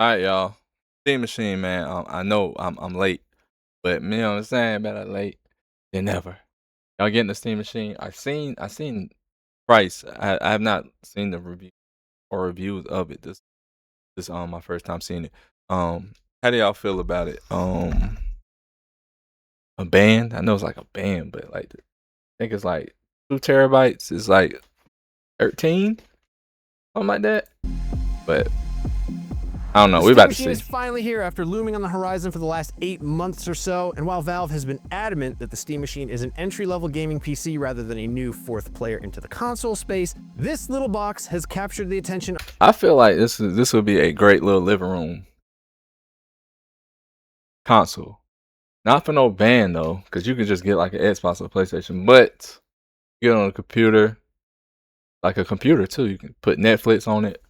All right, y'all. Steam Machine, man. I know I'm late, but you know what I'm saying? Better late than never. Y'all getting the Steam Machine? I seen price. I have not seen the review or reviews of it. This my first time seeing it. How do y'all feel about it? A band. I know it's like a band, but like I think it's like 2 terabytes. It's like 13, something like that. But I don't know. The We Steam about to Machine see. is finally here after looming on the horizon for the last 8 months or so, and while Valve has been adamant that the Steam Machine is an entry-level gaming PC rather than a new fourth player into the console space, this little box has captured the attention. I feel like this would be a great little living room console. Not for no band though, because you can just get like an Xbox or PlayStation, but get on a computer, like a computer too. You can put Netflix on it,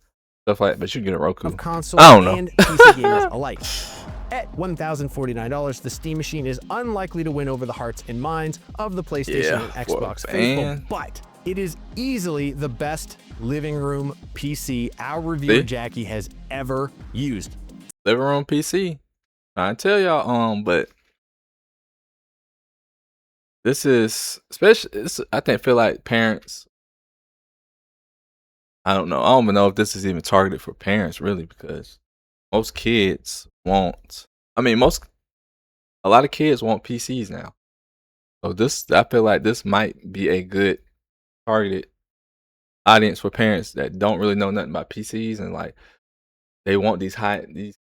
stuff like that, but you can get a Roku. Of console I don't know. and PC gamers alike. At $1,049, the Steam Machine is unlikely to win over the hearts and minds of the PlayStation and Xbox faithful, but it is easily the best living room PC our reviewer Jackie has ever used. Living room PC. I tell y'all, but this is especially. I think feel like parents. I don't know. I don't even know if this is even targeted for parents really, because most kids want. I mean, a lot of kids want PCs now. So I feel like this might be a good targeted audience for parents that don't really know nothing about PCs, and like these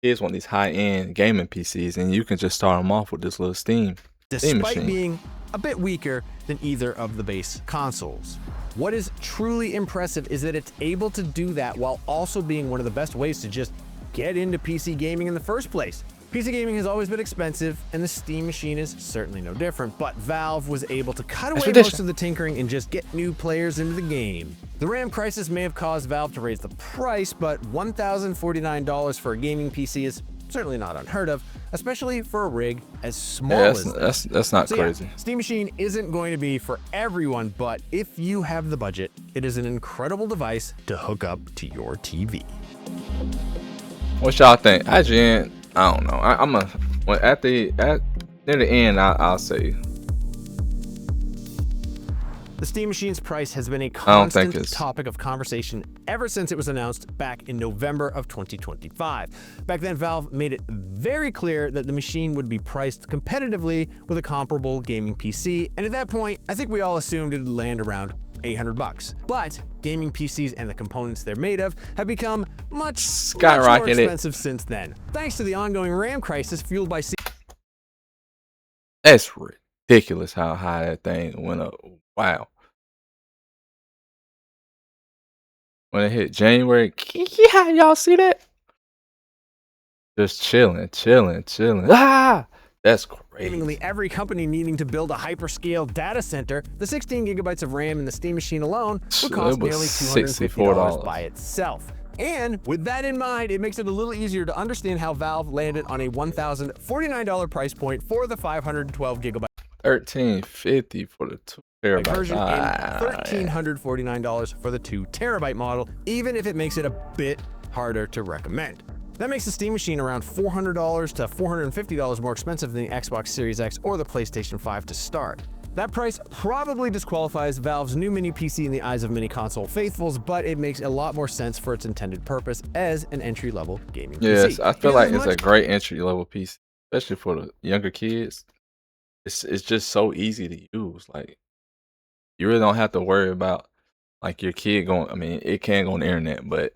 kids want these high end gaming PCs, and you can just start them off with this little Steam Despite machine. being a bit weaker than either of the base consoles. What is truly impressive is that it's able to do that while also being one of the best ways to just get into PC gaming in the first place. PC gaming has always been expensive, and the Steam Machine is certainly no different, but Valve was able to cut away most of the tinkering and just get new players into the game. The RAM crisis may have caused Valve to raise the price, but $1,049 for a gaming PC is certainly not unheard of, especially for a rig as small as this. That's not crazy. Yeah, Steam Machine isn't going to be for everyone, but if you have the budget, it is an incredible device to hook up to your TV. What y'all think? IGN, I don't know. I'm near the end, I'll say. The Steam Machine's price has been a constant topic of conversation ever since it was announced back in November of 2025. Back then, Valve made it very clear that the machine would be priced competitively with a comparable gaming PC, and at that point, I think we all assumed it would land around $800. But gaming PCs and the components they're made of have become much more expensive since then, thanks to the ongoing RAM crisis fueled by That's ridiculous how high that thing went up. Wow. When it hit January, yeah, y'all see that? Just chilling. Ah, that's crazy. Seemingly every company needing to build a hyperscale data center, the 16 gigabytes of RAM in the Steam Machine alone would cost nearly $254 by itself. And with that in mind, it makes it a little easier to understand how Valve landed on a $1,049 price point for the 512 gigabyte. $1,350 for the 2 terabyte version and $1,349 for the 2 terabyte model, even if it makes it a bit harder to recommend. That makes the Steam Machine around $400 to $450 more expensive than the Xbox Series X or the PlayStation 5 to start. That price probably disqualifies Valve's new mini PC in the eyes of many console faithfuls, but it makes a lot more sense for its intended purpose as an entry-level gaming PC. Yes, I feel like it's a great entry-level PC, especially for the younger kids. It's just so easy to use. Like, you really don't have to worry about like your kid going. I mean, it can go on the internet, but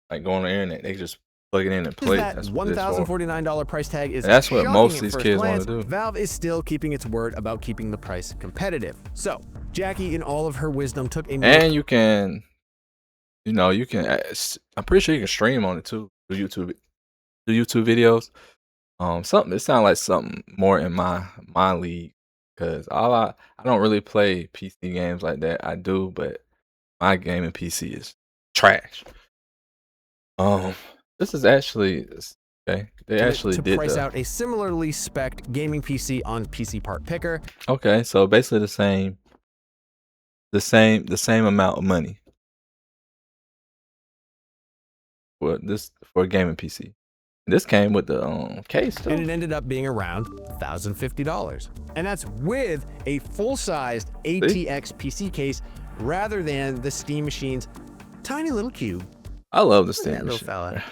like going on the internet, they just plug it in and play. That $1,049 price tag is that's what most of these kids want to do. Valve is still keeping its word about keeping the price competitive. So Jackie, in all of her wisdom, took a and you can, you can. I'm pretty sure you can stream on it too. Do YouTube videos. It sounds like something more in my league, because I don't really play PC games like that. I do, but my gaming PC is trash. This is actually okay. They actually did price out a similarly spec'd gaming PC on PC Part Picker. Okay, so basically the same amount of money for a gaming PC. This came with the case too. And it ended up being around $1,050. And that's with a full-sized ATX PC case rather than the Steam Machine's tiny little cube. I love the Steam Little Machine. fella.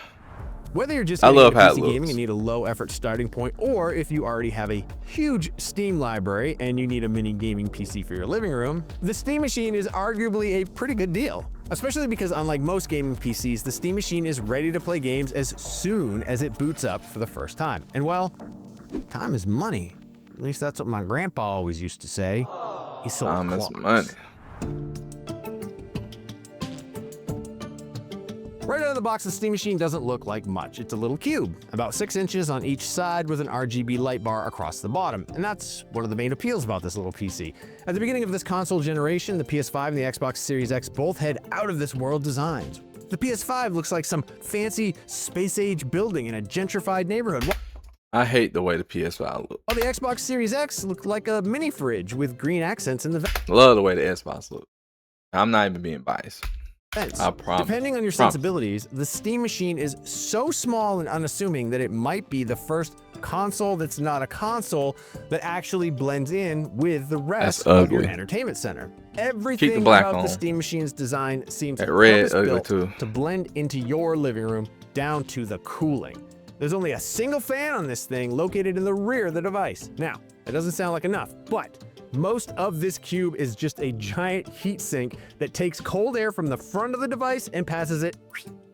Whether you're just I getting love into how it PC gaming looks. and need a low-effort starting point, or if you already have a huge Steam library and you need a mini gaming PC for your living room, the Steam Machine is arguably a pretty good deal. Especially because unlike most gaming PCs, the Steam Machine is ready to play games as soon as it boots up for the first time. And well, time is money. At least that's what my grandpa always used to say. He sold Time is clocks. money. Right out of the box, the Steam Machine doesn't look like much. It's a little cube, about 6 inches on each side with an RGB light bar across the bottom. And that's one of the main appeals about this little PC. At the beginning of this console generation, the PS5 and the Xbox Series X both had out-of-this-world designs. The PS5 looks like some fancy space-age building in a gentrified neighborhood, I hate the way the PS5 looks. while the Xbox Series X looked like a mini fridge with green accents in the Love the way the Xbox looks. I'm not even being biased. vents. I promise. Depending on your sensibilities, the Steam Machine is so small and unassuming that it might be the first console that's not a console that actually blends in with the rest of your ugly. entertainment center. Everything black about the on. Steam Machine's design seems That red ugly purpose-built too. to blend into your living room down to the cooling. There's only a single fan on this thing located in the rear of the device. Now, that doesn't sound like enough, but most of this cube is just a giant heat sink that takes cold air from the front of the device and passes it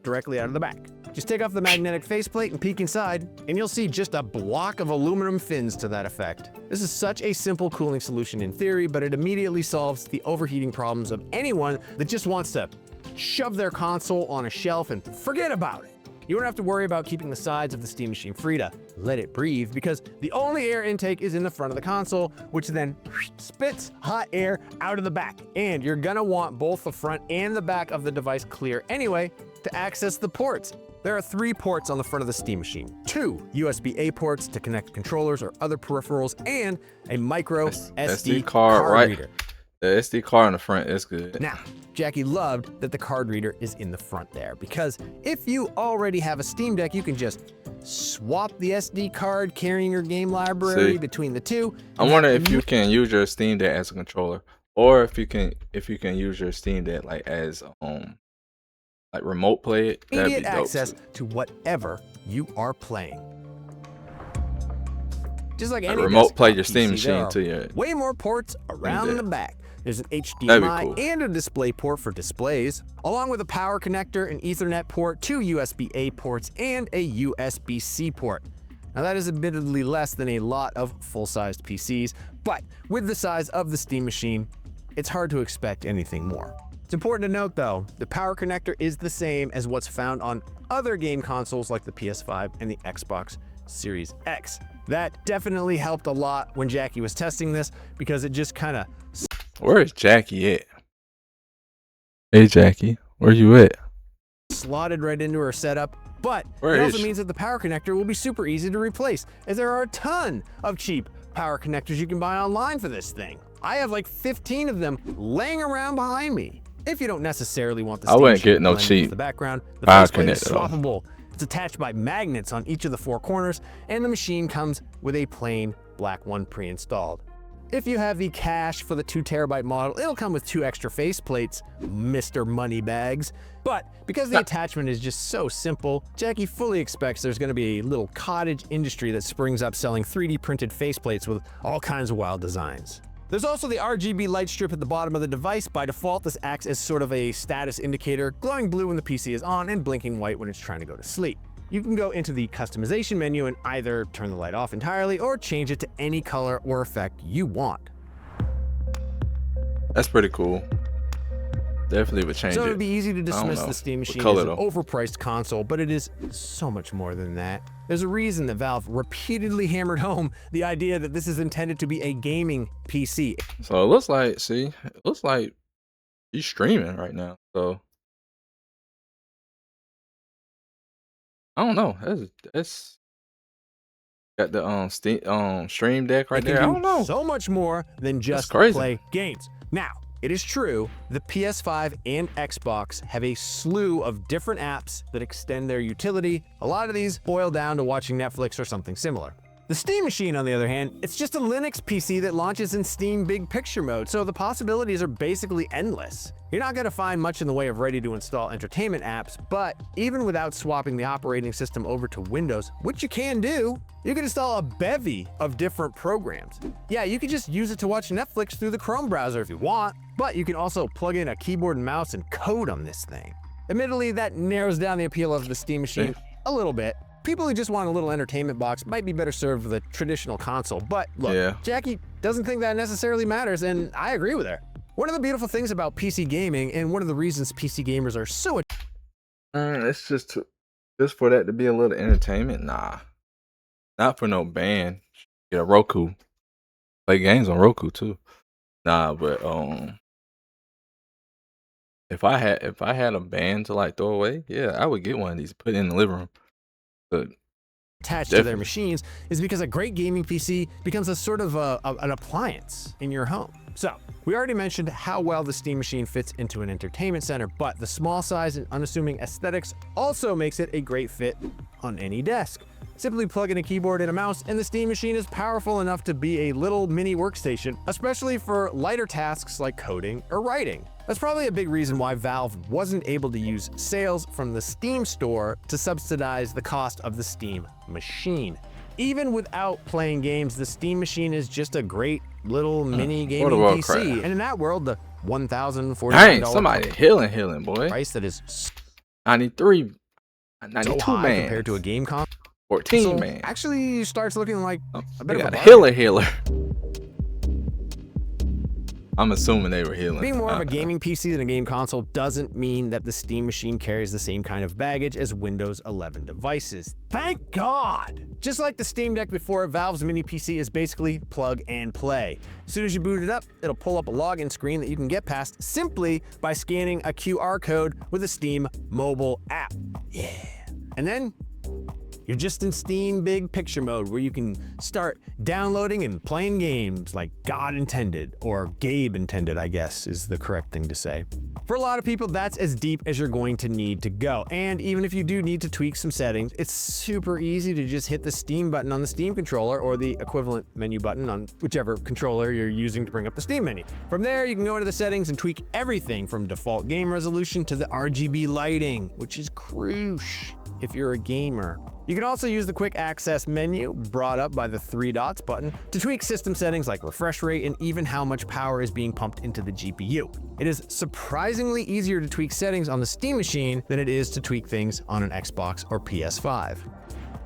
directly out of the back. Just take off the magnetic faceplate and peek inside, and you'll see just a block of aluminum fins to that effect. This is such a simple cooling solution in theory, but it immediately solves the overheating problems of anyone that just wants to shove their console on a shelf and forget about it. You don't have to worry about keeping the sides of the Steam Machine free to let it breathe because the only air intake is in the front of the console, which then spits hot air out of the back. And you're gonna want both the front and the back of the device clear anyway to access the ports. There are 3 ports on the front of the Steam Machine. 2 USB-A ports to connect controllers or other peripherals, and a micro SD card right. reader. The SD card in the front is good. Now, Jackie loved that the card reader is in the front there because if you already have a Steam Deck, you can just swap the SD card carrying your game library See? between the two. I wonder if you can use your Steam Deck as a controller, or if you can use your Steam Deck like as like remote play it. That'd be Immediate dope access too. to whatever you are playing. Just like Like any remote play desktop your Steam PC, there Machine are to your. way more ports around Deck. the back. There's an That'd HDMI be cool. and a display port for displays, along with a power connector, an Ethernet port, 2 USB-A ports, and a USB-C port. Now that is admittedly less than a lot of full-sized PCs, but with the size of the Steam Machine, it's hard to expect anything more. It's important to note though, the power connector is the same as what's found on other game consoles like the PS5 and the Xbox Series X. That definitely helped a lot when Jackie was testing this because it just kind of Where is Jackie at? Hey Jackie, where you at? slotted right into her setup, but Where it is also she? means that the power connector will be super easy to replace, as there are a ton of cheap power connectors you can buy online for this thing. I have like 15 of them laying around behind me. If you don't necessarily want the I Steam wouldn't Machine get no blended cheap into the background, the power faceplate is connector, though. swappable. It's attached by magnets on each of the 4 corners, and the machine comes with a plain black one pre-installed. If you have the cash for the 2TB model, it'll come with 2 extra faceplates, Mr. Moneybags. But because the attachment is just so simple, Jackie fully expects there's going to be a little cottage industry that springs up selling 3D printed faceplates with all kinds of wild designs. There's also the RGB light strip at the bottom of the device. By default, this acts as sort of a status indicator, glowing blue when the PC is on and blinking white when it's trying to go to sleep. You can go into the customization menu and either turn the light off entirely or change it to any color or effect you want. That's pretty cool. Definitely would change So it. it'd be easy to dismiss know. the Steam What Machine color, as an though? overpriced console, but it is so much more than that. There's a reason that Valve repeatedly hammered home the idea that this is intended to be a gaming PC. So it looks like, see, it looks like he's streaming right now. So I don't know. That's got the Steam Stream Deck right It can there. I do don't know. so much more than just crazy. play games. Now, It is true, the PS5 and Xbox have a slew of different apps that extend their utility. A lot of these boil down to watching Netflix or something similar. The Steam Machine, on the other hand, it's just a Linux PC that launches in Steam Big Picture mode, so the possibilities are basically endless. You're not going to find much in the way of ready-to-install entertainment apps, but even without swapping the operating system over to Windows, which you can do, you can install a bevy of different programs. Yeah, you can just use it to watch Netflix through the Chrome browser if you want, but you can also plug in a keyboard and mouse and code on this thing. Admittedly, that narrows down the appeal of the Steam Machine a little bit. People who just want a little entertainment box might be better served with a traditional console, but look, Jackie doesn't think that necessarily matters, and I agree with her. One of the beautiful things about PC gaming, and one of the reasons PC gamers are so it's just for that to be a little entertainment. Nah, not for no band. Get a Roku, play games on Roku too. Nah, but if I had a band to like throw away, yeah, I would get one of these, put it in the living room. But attached to their machines is because a great gaming PC becomes a sort of an appliance in your home. So, we already mentioned how well the Steam Machine fits into an entertainment center, but the small size and unassuming aesthetics also makes it a great fit on any desk. Simply plug in a keyboard and a mouse, and the Steam Machine is powerful enough to be a little mini workstation, especially for lighter tasks like coding or writing. That's probably a big reason why Valve wasn't able to use sales from the Steam store to subsidize the cost of the Steam Machine. Even without playing games, the Steam Machine is just a great little mini gaming PC. And in that world, the $1,049 dang, somebody healing, boy. Price that is 92 so high man compared to a game console 14 man actually starts looking like a bit of a healer. I'm assuming they were healing. Being more of a gaming PC than a game console doesn't mean that the Steam Machine carries the same kind of baggage as Windows 11 devices. Thank God! Just like the Steam Deck before, Valve's mini PC is basically plug and play. As soon as you boot it up, it'll pull up a login screen that you can get past simply by scanning a QR code with a Steam mobile app. Yeah. And then you're just in Steam Big Picture mode, where you can start downloading and playing games like God intended, or Gabe intended, I guess is the correct thing to say. For a lot of people, that's as deep as you're going to need to go. And even if you do need to tweak some settings, it's super easy to just hit the Steam button on the Steam controller, or the equivalent menu button on whichever controller you're using to bring up the Steam menu. From there, you can go into the settings and tweak everything from default game resolution to the RGB lighting, which is crucial if you're a gamer. You can also use the quick access menu, brought up by the 3 dots button, to tweak system settings like refresh rate and even how much power is being pumped into the GPU. It is surprisingly easier to tweak settings on the Steam Machine than it is to tweak things on an Xbox or PS5.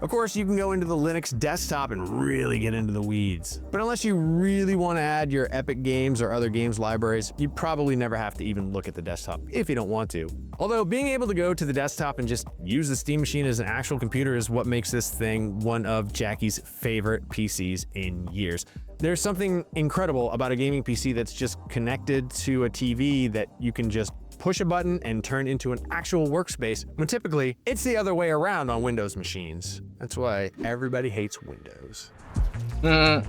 Of course, you can go into the Linux desktop and really get into the weeds. But unless you really want to add your Epic Games or other games libraries, you probably never have to even look at the desktop if you don't want to. Although being able to go to the desktop and just use the Steam Machine as an actual computer is what makes this thing one of Jackie's favorite PCs in years. There's something incredible about a gaming PC that's just connected to a TV that you can just push a button and turn into an actual workspace, when typically it's the other way around on Windows machines. That's why everybody hates Windows. I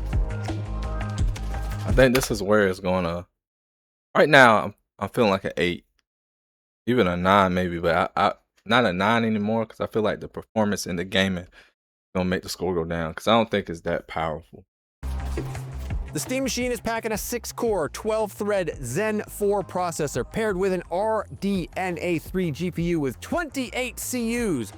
think this is where it's gonna. Right now, I'm feeling like an 8, even a 9 maybe, but I not a 9 anymore, because I feel like the performance in the gaming is gonna make the score go down, because I don't think it's that powerful. The Steam Machine is packing a 6-core, 12-thread Zen 4 processor paired with an RDNA3 GPU with 28 CUs.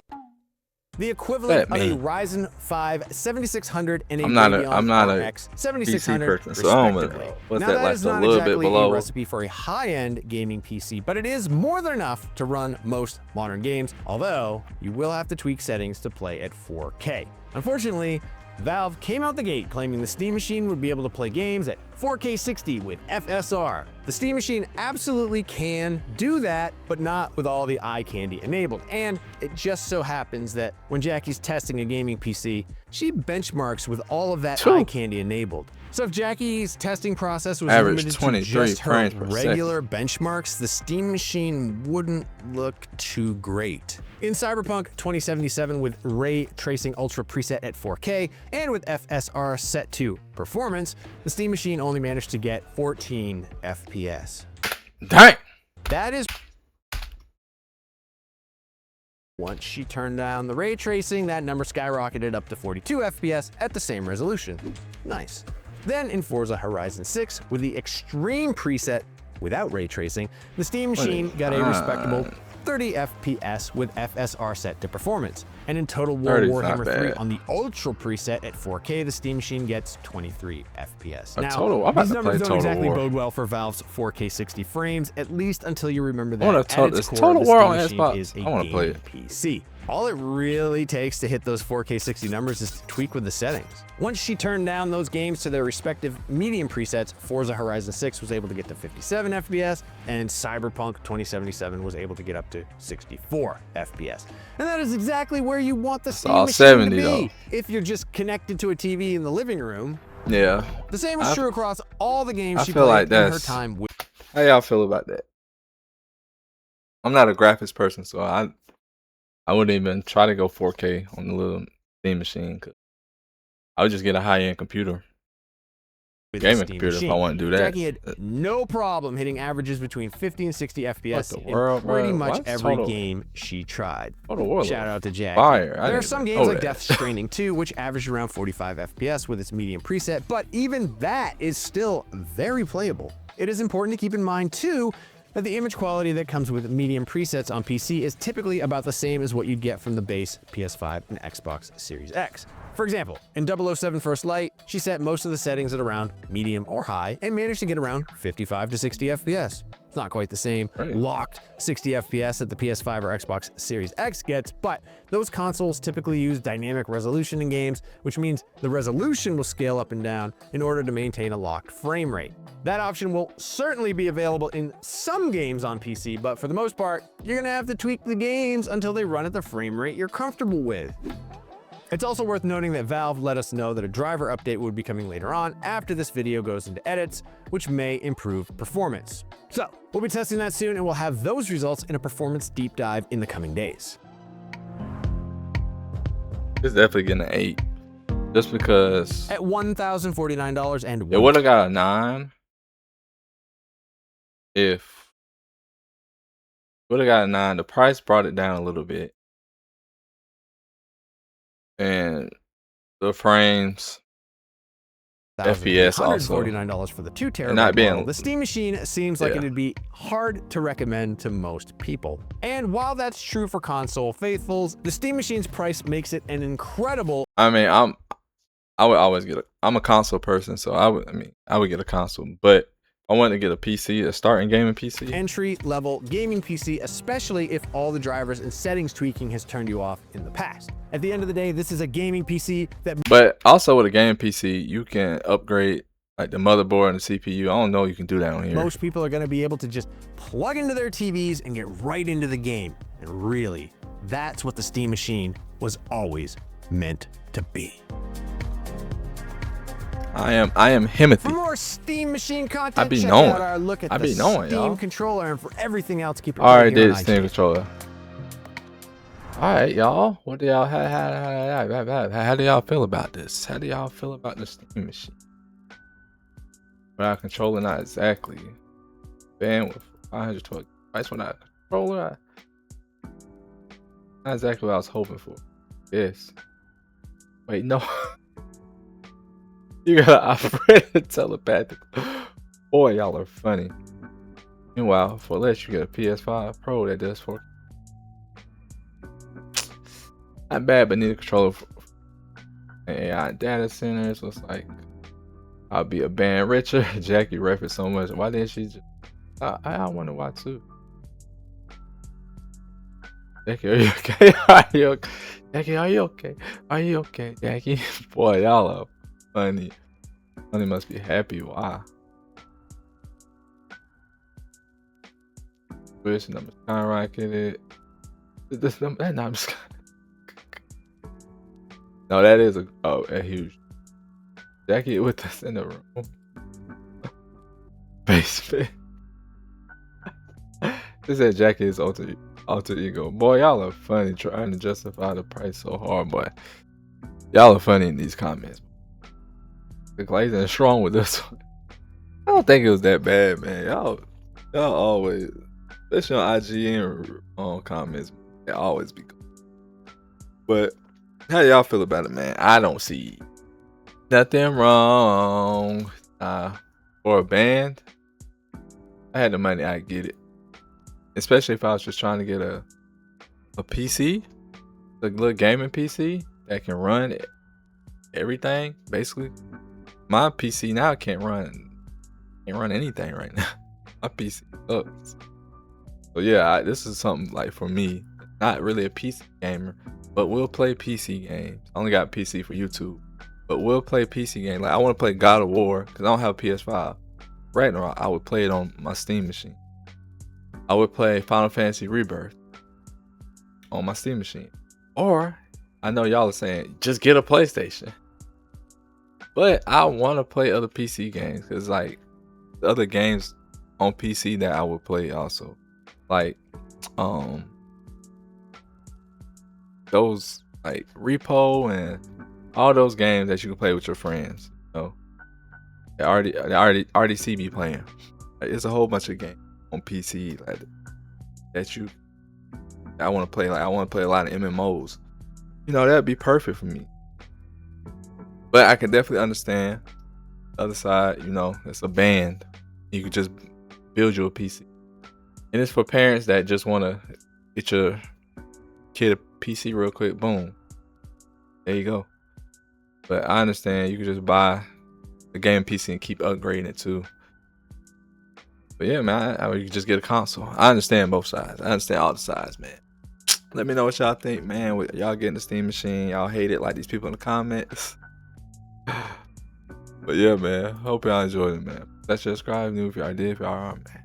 The equivalent of a Ryzen 5 7600 and a Radeon RX 7600 person, so I don't respectively. What's Now that, that like is a not little exactly bit below? a recipe for a high-end gaming PC, but it is more than enough to run most modern games, although you will have to tweak settings to play at 4K. Unfortunately, Valve came out the gate claiming the Steam Machine would be able to play games at 4K 60 with FSR. The Steam Machine absolutely can do that, but not with all the eye candy enabled. And it just so happens that when Jackie's testing a gaming PC, she benchmarks with all of that eye candy enabled. So if Jackie's testing process was limited to just her regular benchmarks, the Steam Machine wouldn't look too great. In Cyberpunk 2077 with Ray Tracing Ultra preset at 4K and with FSR set to performance, the Steam Machine only managed to get 14 FPS. Dang. That is. Once she turned down the ray tracing, that number skyrocketed up to 42 FPS at the same resolution. Nice. Then in Forza Horizon 6, with the extreme preset without ray tracing, the Steam Machine got a respectable 30 FPS with FSR set to performance. And in Total War 30's Warhammer not 3 bad. on the Ultra preset at 4K, the Steam Machine gets 23 FPS. I'm Now, about these to numbers play don't Total exactly War. bode well for Valve's 4K 60 frames, at least until you remember I wanna that tell at its this core, Total the War Steam on Machine Xbox. is a I wanna play gaming PC. All it really takes to hit those 4K 60 numbers is to tweak with the settings. Once she turned down those games to their respective medium presets, Forza Horizon 6 was able to get to 57 FPS, and Cyberpunk 2077 was able to get up to 64 FPS. And that is exactly where you want the Steam all Machine 70 to be. though. If you're just connected to a TV in the living room, Yeah. the same is true across all the games I she feel played like in her that's- time with. How y'all feel about that? I'm not a graphics person, so I wouldn't even try to go 4K on the little Steam Machine. Cause I would just get a high-end computer, the gaming Steam computer, if Machine. I want to do that. Jackie had no problem hitting averages between 50 and 60 FPS the in world, pretty bro? much What's every Total- game she tried. Total War Shout looks out to Jackie. fire. I There are didn't some even games know like that. Death Stranding 2, which averaged around 45 FPS with its medium preset, but even that is still very playable. It is important to keep in mind, too, that the image quality that comes with medium presets on PC is typically about the same as what you'd get from the base PS5 and Xbox Series X. For example, in 007 First Light, she set most of the settings at around medium or high and managed to get around 55 to 60 FPS. It's not quite the same locked 60 FPS that the PS5 or Xbox Series X gets, but those consoles typically use dynamic resolution in games, which means the resolution will scale up and down in order to maintain a locked frame rate. That option will certainly be available in some games on PC, but for the most part, you're gonna have to tweak the games until they run at the frame rate you're comfortable with. It's also worth noting that Valve let us know that a driver update would be coming later on after this video goes into edits, which may improve performance. So, we'll be testing that soon and we'll have those results in a performance deep dive in the coming days. It's definitely getting an 8. Just because At $1,049 and it would have got a 9 if would have got a 9. The price brought it down a little bit. And the frames, FPS also. $149 for the 2 terabyte not being- model. The Steam Machine seems like Yeah. it'd be hard to recommend to most people. And while that's true for console faithfuls, the Steam Machine's price makes it an incredible I mean, I would always I'm a console person, so I would get a console. But I wanted to get a PC, a starting gaming PC. entry-level gaming PC, especially if all the drivers and settings tweaking has turned you off in the past. At the end of the day, this is a gaming PC that But also with a gaming PC, you can upgrade like the motherboard and the CPU. I don't know you can do that on here. most people are going to be able to just plug into their TVs and get right into the game. And really, that's what the Steam Machine was always meant to be. I am Himothy. For more Steam Machine content, I be check knowing. out our look at I the be knowing, Steam y'all. controller, and for everything else, keep it I already right here did on Steam IGN. controller. All right, y'all. What do y'all how do y'all feel about this? How do y'all feel about the Steam Machine? Without controller, not exactly. Bandwidth 512 gigabytes without a controller. Not exactly what I was hoping for. Yes. Wait, no. You gotta operate telepathic. Boy, y'all are funny. Meanwhile, for less, you get a PS5 Pro that does 4K. Not bad, but need a controller for AI data centers. So it's like, I'll be a band richer. Jackie referenced so much. Why didn't she just? I wonder why too. Jackie, are you okay? Are you okay? Jackie, are you okay? Are you okay, Jackie? Boy, y'all are funny. Honey must be happy. Why? Wish number skyrocketed. This number, no, I'm just. No, that is a huge. Jackie with us in the room. Basement. This is Jackie's alter ego. Boy, y'all are funny trying to justify the price so hard, boy. Y'all are funny in these comments. The glazing is strong with this one. I don't think it was that bad, man. Y'all Y'all always, especially on IGN comments, they always be good. But how y'all feel about it, man? I don't see nothing wrong. For a band, I had the money, I get it. Especially if I was just trying to get a PC, a little gaming PC that can run everything. Basically, my PC now can't run anything right now. My PC sucks. So yeah, this is something like for me, not really a PC gamer, but we'll play PC games. I only got PC for YouTube, but we'll play PC games. Like I want to play God of War because I don't have a PS5. Ragnarok, I would play it on my Steam machine. I would play Final Fantasy Rebirth on my Steam machine. Or I know y'all are saying just get a PlayStation, but I want to play other PC games because like the other games on PC that I would play also, like those like Repo and all those games that you can play with your friends. You know, they already see me playing. Like, it's a whole bunch of games on PC like that I want to play. Like I want to play a lot of MMOs. You know, that'd be perfect for me. But I can definitely understand the other side. You know, it's a band. You could just build you a PC, and it's for parents that just want to get your kid a PC real quick. Boom, there you go. But I understand you can just buy a game PC and keep upgrading it too. But yeah, man, you can just get a console. I understand both sides. I understand all the sides, man. Let me know what y'all think, man. Y'all getting the Steam machine? Y'all hate it like these people in the comments? But yeah, man. Hope y'all enjoyed it, man. Let's subscribe new if y'all did. If y'all are, man.